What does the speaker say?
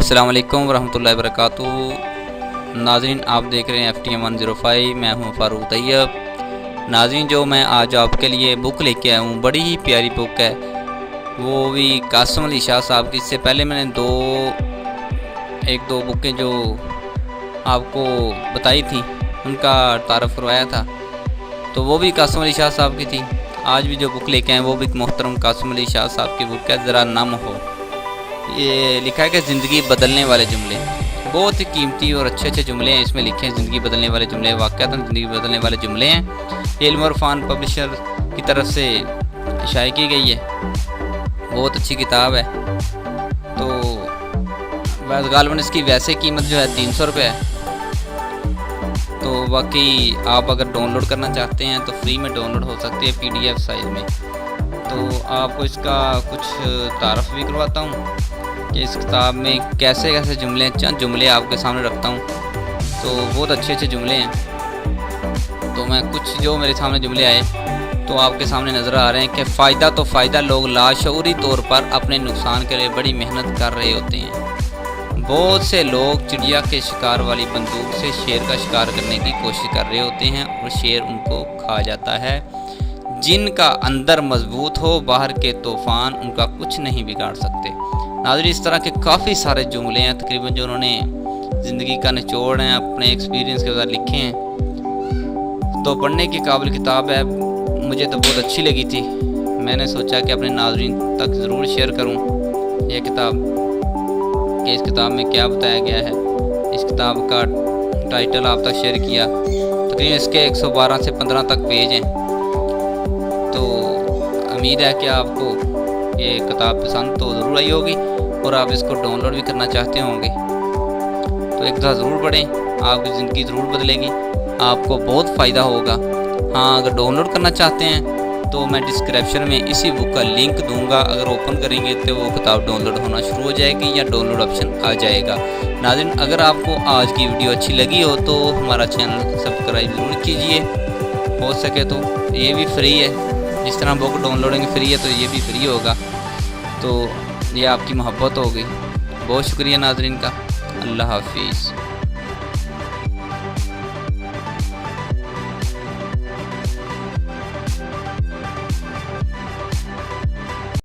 अस्सलाम वालेकुम वरहमतुल्लाहि वबरकातुहू। नाज़रीन, आप देख रहे हैं FTM 105। मैं हूं फ़ारूक तैयब। नाज़रीन, जो मैं आज आपके लिए बुक लेके आया हूं, बड़ी ही प्यारी बुक है, वो भी कासिम अली शाह साहब की। इससे पहले मैंने एक दो बुकें जो आपको बताई थी उनका तारफ़ करवाया था, तो वो भी कासिम अली शाह साहब की थी। आज भी जो बुक लेके आए वो भी मोहतरम कासिम अली शाह साहब की बुक है, ज़रा नम हो। ये लिखा है कि ज़िंदगी बदलने वाले जुमले। बहुत ही कीमती और अच्छे जुमले हैं इसमें लिखे हैं। ज़िंदगी बदलने वाले जुमले वाक़यात ज़िंदगी बदलने वाले जुमले हैं। इल्म और फ़ान पब्लिशर की तरफ से शाये की गई है। बहुत अच्छी किताब है। तो बस गालबन इसकी वैसे कीमत जो है 300 रुपये है। तो बाकी आप अगर डाउनलोड करना चाहते हैं तो फ्री में डाउनलोड हो सकती है PDF साइज़ में। तो आपको इसका कुछ तारफ़ भी करवाता हूँ कि इस किताब में कैसे कैसे जुमले, चंद जुमले आपके सामने रखता हूँ। तो बहुत अच्छे जुमले हैं। तो मैं कुछ जो मेरे सामने जुमले आए तो आपके सामने नज़र आ रहे हैं कि फ़ायदा तो फ़ायदा, लोग लाशऊरी तौर पर अपने नुकसान के लिए बड़ी मेहनत कर रहे होते हैं। बहुत से लोग चिड़िया के शिकार वाली बंदूक से शेर का शिकार करने की कोशिश कर रहे होते हैं और शेर उनको खा जाता है। जिनका अंदर मजबूत हो, बाहर के तूफ़ान उनका कुछ नहीं बिगाड़ सकते। नाज़रीन, इस तरह के काफ़ी सारे जुमले हैं तकरीबन जो उन्होंने ज़िंदगी का निचोड़ हैं, अपने एक्सपीरियंस के बाद लिखे हैं। तो पढ़ने की काबिल किताब है। मुझे तो बहुत अच्छी लगी थी। मैंने सोचा कि अपने नाज़रीन तक ज़रूर शेयर करूं ये किताब, कि इस किताब में क्या बताया गया है। इस किताब का टाइटल आप तक शेयर किया। तकरीबन इसके 112 से 15 तक पेज हैं। तो उम्मीद है कि आपको ये किताब पसंद तो ज़रूर आई होगी और आप इसको डाउनलोड भी करना चाहते होंगे। तो एक दफ़ा ज़रूर पढ़ें, आपकी ज़िंदगी ज़रूर बदलेगी, आपको बहुत फ़ायदा होगा। हाँ, अगर डाउनलोड करना चाहते हैं तो मैं डिस्क्रिप्शन में इसी बुक का लिंक दूंगा। अगर ओपन करेंगे तो वो किताब डाउनलोड होना शुरू हो जाएगी या डाउनलोड ऑप्शन आ जाएगा। नाज़रीन, अगर आपको आज की वीडियो अच्छी लगी हो तो हमारा चैनल सब्सक्राइब ज़रूर कीजिए। हो सके तो ये भी फ्री है, जिस तरह बुक डाउनलोडिंग फ्री है तो ये भी फ्री होगा। तो ये आपकी मोहब्बत होगी। बहुत शुक्रिया नाज़रीन का। अल्लाह हाफिज़।